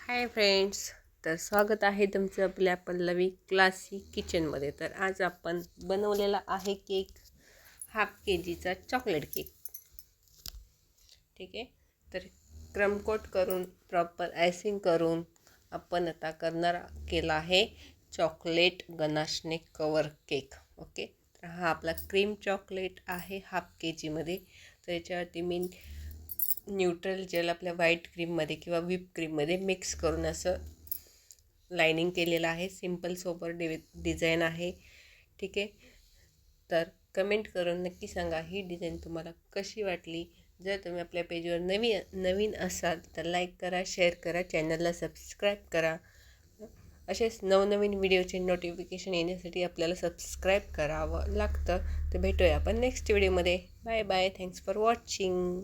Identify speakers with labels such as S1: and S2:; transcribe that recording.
S1: Hi friends, तर स्वागत आहे तुमचं आपल्या पल्लवी क्लासी किचनमध्ये. तर आज आपण बनवलेला आहे केक, ½ kg चॉकलेट केक. ठीक आहे. तर क्रम कोट करून प्रॉपर आयसिंग करून आपण आता केला आहे चॉकलेट गनाशने कवर केक. ओके, तर हा आपला क्रीम चॉकलेट आहे ½ kgमध्ये. तर याच्यावरती मी न्यूट्रल जेल आपल्या व्हाईट क्रीममध्ये किंवा व्हिप क्रीममध्ये मिक्स करून असं लाइनिंग केलेलं आहे. सिंपल सोबर डिझाईन आहे. ठीक आहे. तर कमेंट करून नक्की सांगा ही डिझाईन तुम्हाला कशी वाटली. जर तुम्ही आपल्या पेजवर नवीन असाल तर लाईक करा, शेअर करा, चॅनलला सबस्क्राईब करा. असेच नवनवीन व्हिडिओचे नोटिफिकेशन येण्यासाठी आपल्याला सबस्क्राईब करावं लागतं. तर भेटूया आपण नेक्स्ट व्हिडिओमध्ये. Bye bye. Thanks for watching.